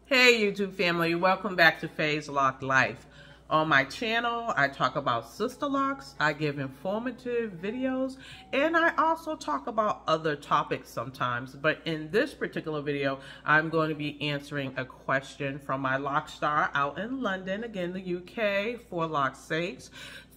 Hey YouTube family, welcome back to Faye's Locked Life. On my channel, I talk about sister locks, I give informative videos, and I also talk about other topics sometimes. But in this particular video, I'm going to be answering a question from my lock star out in London, again, the UK, for lock's sakes.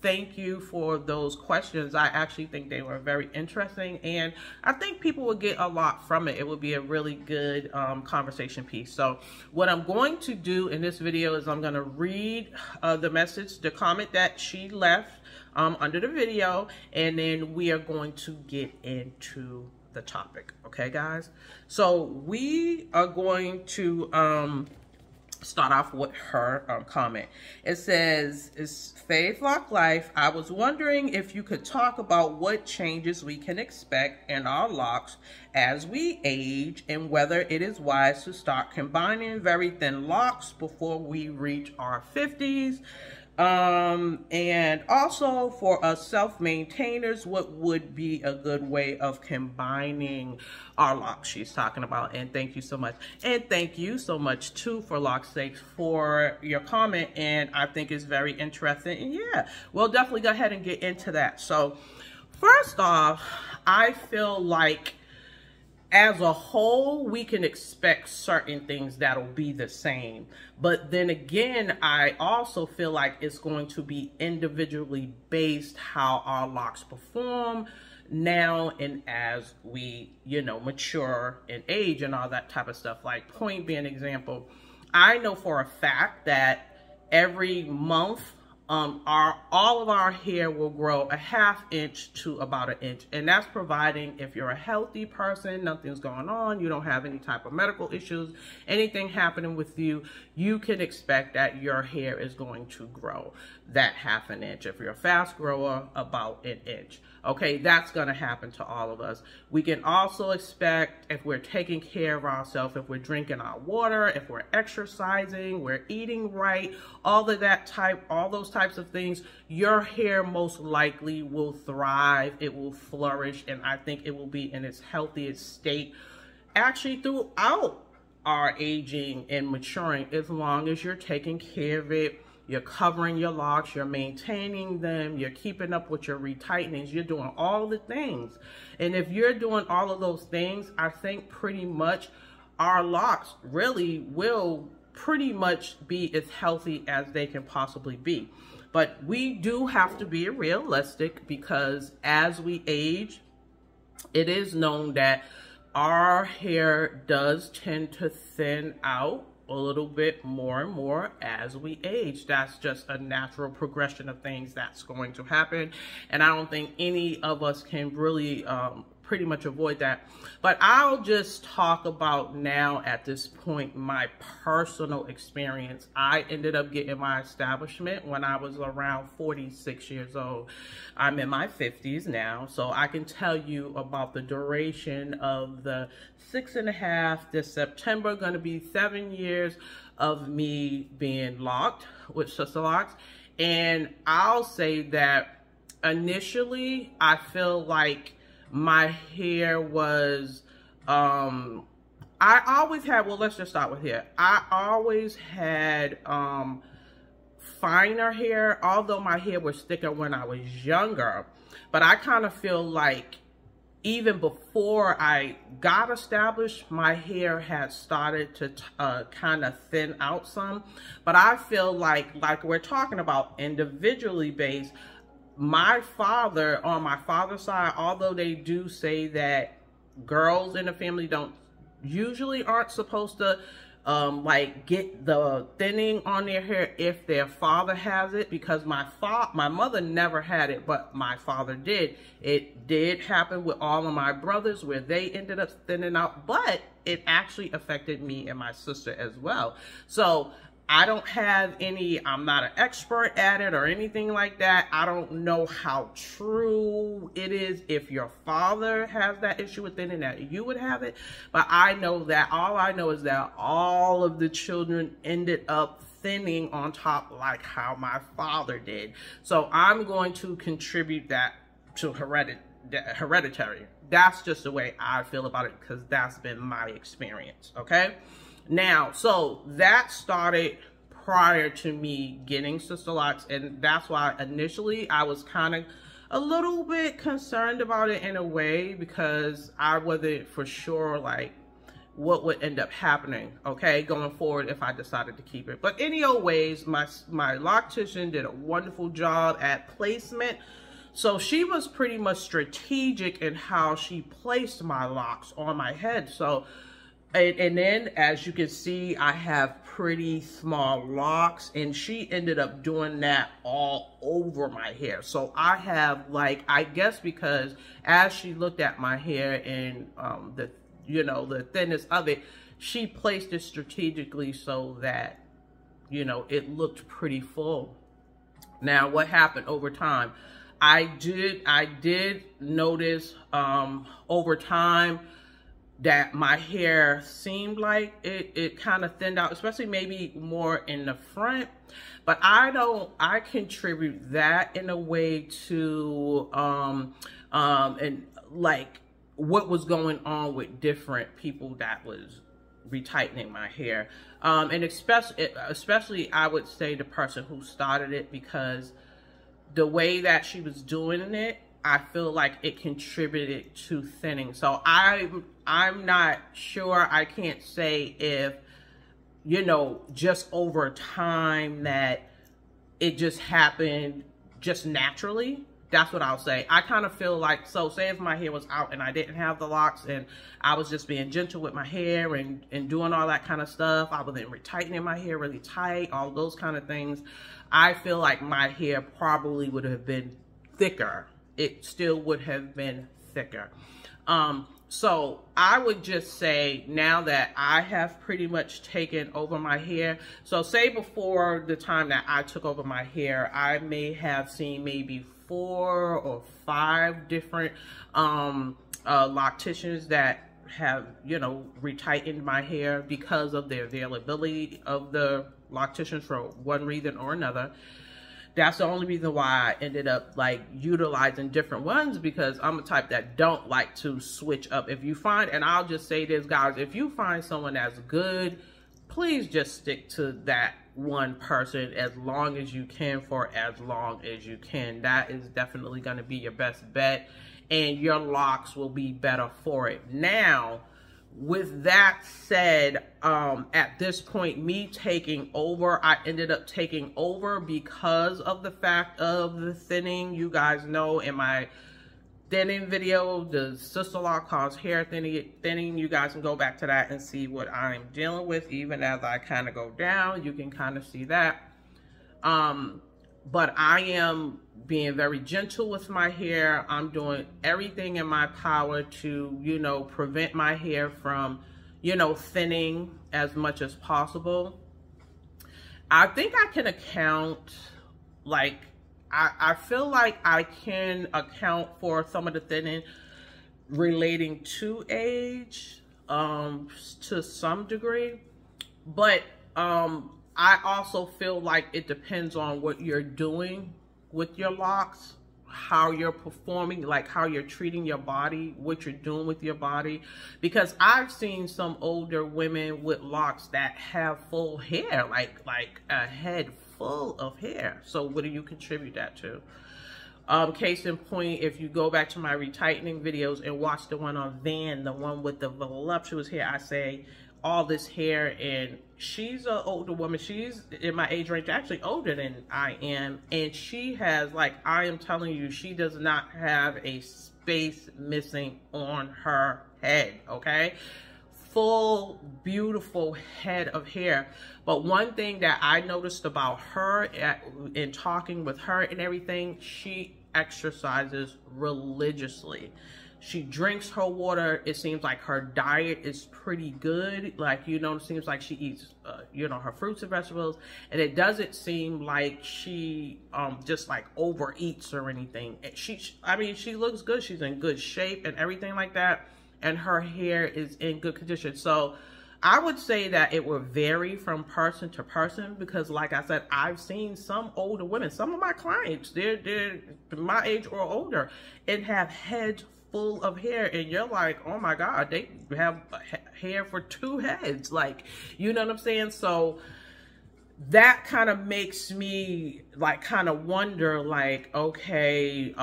Thank you for those questions. I actually think they were very interesting, and I think people will get a lot from it. It would be a really good conversation piece. So what I'm going to do in this video is I'm going to read the comment that she left under the video, and then we are going to get into the topic. Okay, guys? So we are going to start off with her comment. It says, "It's Faye'sLoc'dLife. I was wondering if you could talk about what changes we can expect in our locks as we age and whether it is wise to start combining very thin locks before we reach our 50s. And also for us self-maintainers, what would be a good way of combining our locks?" She's talking about. And thank you so much. And thank you so much too, for lock's sake, for your comment. And I think it's very interesting. And yeah, we'll definitely go ahead and get into that. So first off, I feel like as a whole, we can expect certain things that'll be the same. But then again, I also feel like it's going to be individually based how our locks perform now and as we, mature in age and all that type of stuff. Like, point being example, I know for a fact that every month, all of our hair will grow a ½ inch to about 1 inch. And that's providing if you're a healthy person, nothing's going on, you don't have any type of medical issues, anything happening with you, you can expect that your hair is going to grow that ½ inch. If you're a fast grower, about 1 inch. Okay, that's going to happen to all of us. We can also expect, if we're taking care of ourselves, if we're drinking our water, if we're exercising, we're eating right, all those types of things, your hair most likely will thrive, it will flourish, and I think it will be in its healthiest state actually throughout our aging and maturing, as long as you're taking care of it. You're covering your locks, you're maintaining them, you're keeping up with your retightenings, you're doing all the things. And if you're doing all of those things, I think pretty much our locks really will pretty much be as healthy as they can possibly be. But we do have to be realistic, because as we age, it is known that our hair does tend to thin out a little bit more and more as we age. That's just a natural progression of things that's going to happen, and I don't think any of us can really pretty much avoid that. But I'll just talk about now at this point my personal experience. I ended up getting my establishment when I was around 46 years old. I'm in my 50s now, so I can tell you about the duration of the 6.5, this September going to be 7 years of me being locked with sister locks. And I'll say that initially I feel like my hair was, I always had, well, let's just start with hair. I always had finer hair, although my hair was thicker when I was younger. But I kind of feel like even before I got established, my hair had started to kind of thin out some. But I feel like we're talking about individually based, my father, on my father's side, although they do say that girls in the family aren't supposed to like get the thinning on their hair if their father has it, because my mother never had it, but my father did. It did happen with all of my brothers where they ended up thinning out, but it actually affected me and my sister as well. So I don't have any, I'm not an expert at it or anything like that. I don't know how true it is if your father has that issue with thinning, that you would have it. But I know that, all I know is that all of the children ended up thinning on top like how my father did. So I'm going to contribute that to hereditary. That's just the way I feel about it, because that's been my experience, okay? Now, so that started prior to me getting sister locks, and that's why initially I was kind of a little bit concerned about it in a way, because I wasn't for sure like what would end up happening, okay, going forward if I decided to keep it. But anyways, my loctician did a wonderful job at placement. So she was pretty much strategic in how she placed my locks on my head. So, and then as you can see, I have pretty small locks, and she ended up doing that all over my hair. So I have, like, I guess because as she looked at my hair and the thinness of it, she placed it strategically so that, you know, it looked pretty full. Now, what happened over time? I did notice over time that my hair seemed like it kind of thinned out, especially maybe more in the front. But I contribute that in a way to and like what was going on with different people that was retightening my hair, and especially I would say the person who started it, because the way that she was doing it, I feel like it contributed to thinning. So I'm not sure. I can't say if, you know, just over time that it just happened just naturally. That's what I'll say. I kind of feel like, so say if my hair was out and I didn't have the locks and I was just being gentle with my hair and doing all that kind of stuff, I wasn't retightening my hair really tight, all those kind of things, I feel like my hair probably would have been thicker. It still would have been thicker. So I would just say, now that I have pretty much taken over my hair, so say before the time that I took over my hair, I may have seen maybe 4 or 5 different locticians that have, you know, retightened my hair because of the availability of the locticians for one reason or another. That's the only reason why I ended up like utilizing different ones, because I'm a type that don't like to switch up. If you find, and I'll just say this, guys, if you find someone that's good, please just stick to that one person as long as you can, for as long as you can. That is definitely going to be your best bet, and your locks will be better for it. Now, with that said, at this point, me taking over, I ended up taking over because of the fact of the thinning. You guys know in my thinning video, the sister lock caused hair thinning. You guys can go back to that and see what I'm dealing with. Even as I kind of go down, you can kind of see that. But I am being very gentle with my hair. I'm doing everything in my power to, you know, prevent my hair from, you know, thinning as much as possible. I think I can account, like, I feel like I can account for some of the thinning relating to age, to some degree. But, I also feel like it depends on what you're doing with your locks, how you're performing, like how you're treating your body, what you're doing with your body. Because I've seen some older women with locks that have full hair, like a head full of hair. So what do you contribute that to? Case in point, if you go back to my retightening videos and watch the one on Van, the one with the voluptuous hair, I say all this hair, and she's an older woman. She's in my age range, actually older than I am, and she has, like, I am telling you, she does not have a space missing on her head, okay? Full, beautiful head of hair. But one thing that I noticed about her in talking with her and everything, she exercises religiously. She drinks her water. It seems like her diet is pretty good. Like, you know, it seems like she eats, you know, her fruits and vegetables. And it doesn't seem like she just like overeats or anything. I mean, she looks good. She's in good shape and everything like that. And her hair is in good condition. So I would say that it will vary from person to person, because like I said, I've seen some older women, some of my clients, they're my age or older, and have heads full of hair, and you're like, oh my God, they have hair for 2 heads. Like, you know what I'm saying? So that kind of makes me like kind of wonder, like, okay,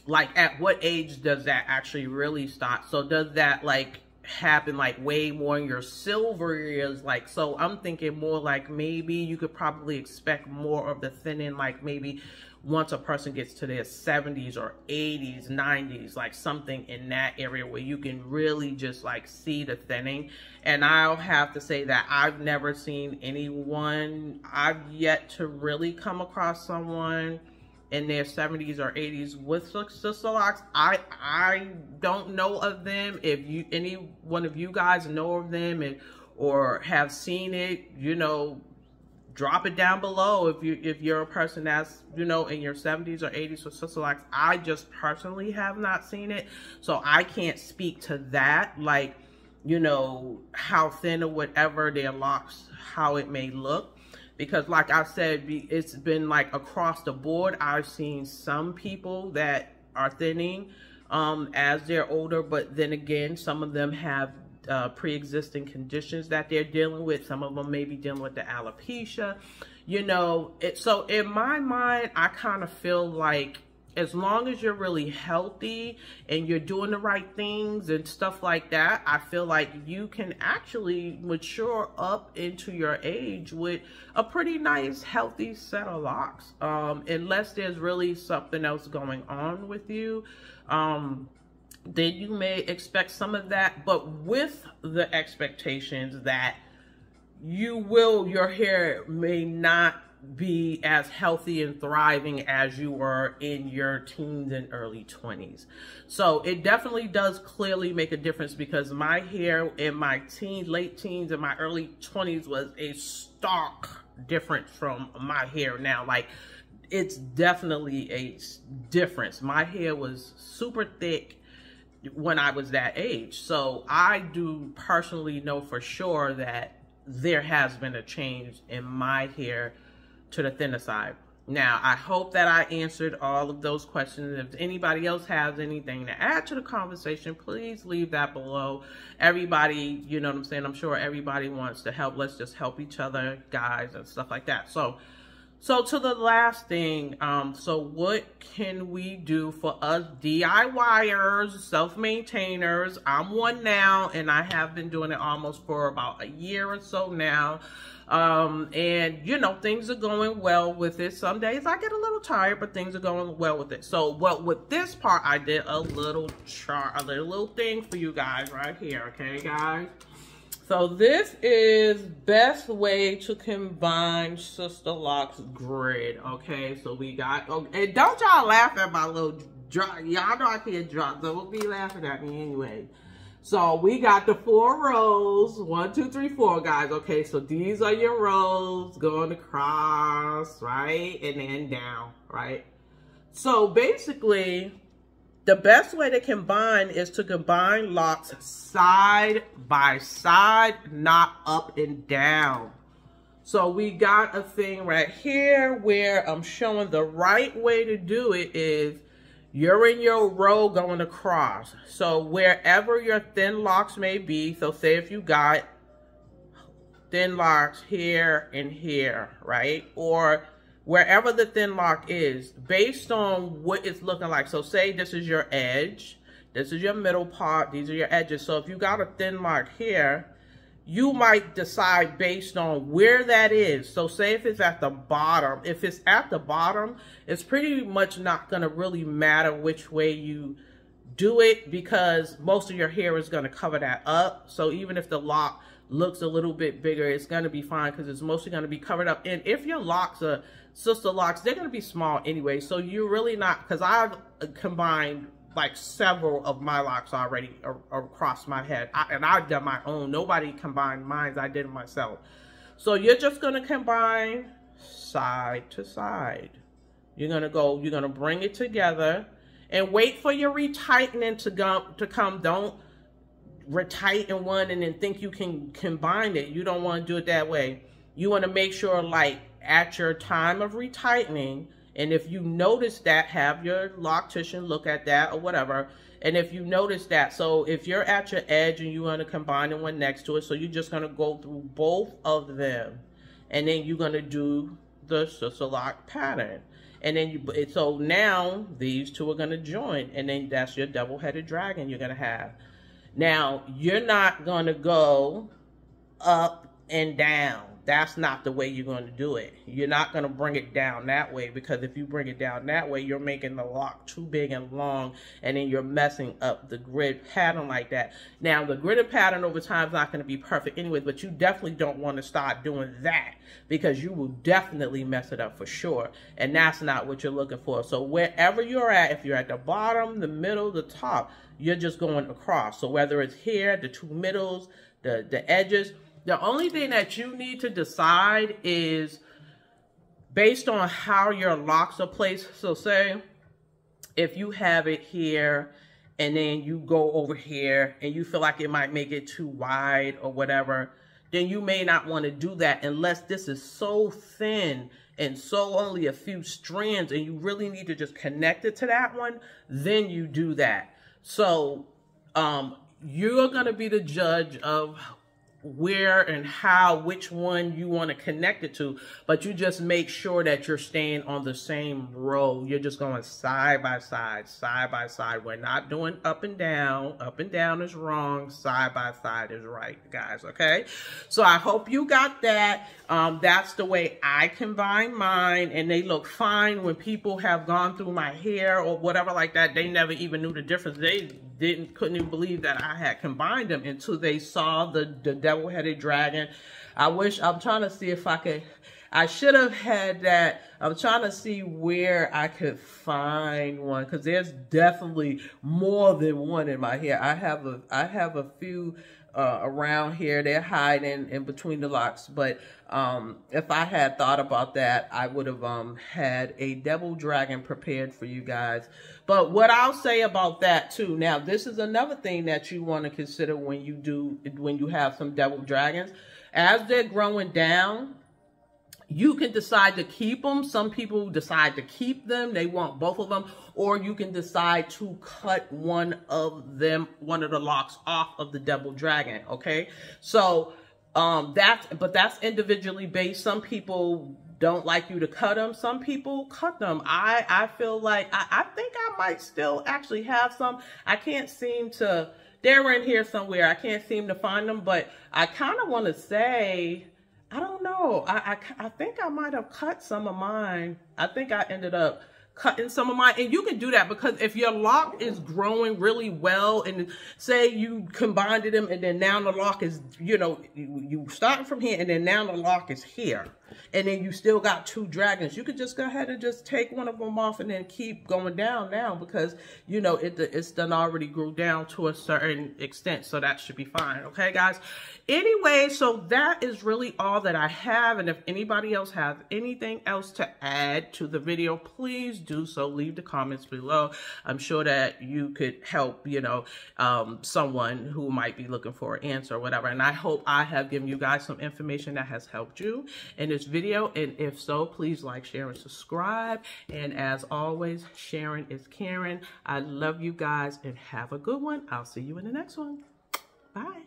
like at what age does that actually really start? So does that like happen like way more in your silver years? Like, so I'm thinking more like maybe you could probably expect more of the thinning, like maybe once a person gets to their 70s or 80s, 90s, like something in that area where you can really just like see the thinning. And I'll have to say that I've never seen anyone, I've yet to really come across someone in their 70s or 80s with sister locks. I don't know of them. If you, any one of you guys know of them or have seen it, you know, drop it down below if you're a person that's, you know, in your 70s or 80s with sister locks. I just personally have not seen it, so I can't speak to that, like, you know, how thin or whatever their locks, how it may look, because like I said, it's been like across the board. I've seen some people that are thinning as they're older, but then again, some of them have pre-existing conditions that they're dealing with. Some of them may be dealing with the alopecia, you know. So in my mind, I kind of feel like as long as you're really healthy and you're doing the right things and stuff like that, I feel like you can actually mature up into your age with a pretty nice, healthy set of locks, unless there's really something else going on with you. Then you may expect some of that, but with the expectations that your hair may not be as healthy and thriving as you were in your teens and early 20s. So it definitely does clearly make a difference, because my hair in my late teens and my early 20s was a stark difference from my hair now. Like, it's definitely a difference. My hair was super thick when I was that age. So I do personally know for sure that there has been a change in my hair to the thinner side. Now, I hope that I answered all of those questions. If anybody else has anything to add to the conversation, please leave that below. Everybody, you know what I'm saying? I'm sure everybody wants to help. Let's just help each other, guys, and stuff like that. So to the last thing, so what can we do for us DIYers, self-maintainers? I'm one now, and I have been doing it almost for about a year or so now. And you know, things are going well with it. Some days I get a little tired, but things are going well with it. So, well, with this part, I did a little chart, a little thing for you guys right here. Okay, guys. So this is best way to combine sister locks grid. Okay, so we got, and don't y'all laugh at my little drop. Y'all know I can't drop, so don't be laughing at me anyway. So we got the 4 rows, 1, 2, 3, 4, guys. Okay, so these are your rows going across, right? And then down, right? So basically, the best way to combine is to combine locks side by side, not up and down. So we got a thing right here where I'm showing the right way to do it is you're in your row going across. So wherever your thin locks may be, so say if you got thin locks here and here, right? Or wherever the thin lock is, based on what it's looking like. So say this is your edge, this is your middle part, these are your edges. So if you got a thin lock here, you might decide based on where that is. So say if it's at the bottom, if it's at the bottom, it's pretty much not gonna really matter which way you do it, because most of your hair is gonna cover that up. So even if the lock looks a little bit bigger, it's gonna be fine because it's mostly gonna be covered up. And if your locks are sister locks, they're gonna be small anyway. So you're really not, because I've combined like several of my locks already across my head. And I've done my own. Nobody combined mine. I did it myself. So you're just going to combine side to side. You're going to bring it together and wait for your retightening to come. Don't retighten one and then think you can combine it. You don't want to do it that way. You want to make sure, like, at your time of retightening, And if you notice that, have your loctician look at that or whatever. And if you notice that, so if you're at your edge and you want to combine the one next to it, so you're just going to go through both of them. And then you're going to do the sister lock pattern. And then so now these two are going to join. And then that's your double-headed dragon you're going to have. Now, you're not going to go up and down. That's not the way you're going to do it. You're not going to bring it down that way, because if you bring it down that way, you're making the lock too big and long, and then you're messing up the grid pattern like that. Now, the gridded pattern over time is not going to be perfect anyways, but you definitely don't want to start doing that, because you will definitely mess it up for sure, and that's not what you're looking for. So wherever you're at, if you're at the bottom, the middle, the top, you're just going across. So whether it's here, the two middles, the edges, the only thing that you need to decide is based on how your locks are placed. So say if you have it here and then you go over here and you feel like it might make it too wide or whatever, then you may not want to do that unless this is so thin and so only a few strands and you really need to just connect it to that one, then you do that. So you're going to be the judge of where and how, which one you want to connect it to, but you just make sure that you're staying on the same row. You're just going side by side, side by side. We're not doing up and down. Up and down is wrong. Side by side is right, guys. Okay. So I hope you got that. That's the way I combine mine, and they look fine. When people have gone through my hair or whatever like that, they never even knew the difference. They couldn't even believe that I had combined them until they saw the double-headed dragon. I'm trying to see if I should have had that. I'm trying to see where I could find one, because there's definitely more than one in my hair. I have a few around here. They're hiding in between the locks, but if I had thought about that, I would have had a double dragon prepared for you guys. But what I'll say about that too, now this is another thing that you want to consider when you have some double dragons. As they're growing down, you can decide to keep them. Some people decide to keep them. They want both of them. Or you can decide to cut one of the locks off of the double dragon. Okay. So, that's individually based. Some people don't like you to cut them. Some people cut them. I feel like, I think I might still actually have some. I can't seem to, they're in here somewhere. I can't seem to find them, but I kind of want to say, I don't know. I think I might have cut some of mine. I think I ended up cutting some of mine. And you can do that because if your lock is growing really well, and say you combined them and then now the lock is, you start from here and then now the lock is here. And then you still got two dragons. You could just go ahead and just take one of them off and then keep going down now, because, it's done already grew down to a certain extent. So that should be fine. Okay, guys. Anyway, so that is really all that I have. And if anybody else has anything else to add to the video, please do so. Leave the comments below. I'm sure that you could help, someone who might be looking for an answer or whatever. And I hope I have given you guys some information that has helped you in this video. And if so, please like, share, and subscribe. And as always, sharing is caring. I love you guys and have a good one. I'll see you in the next one. Bye.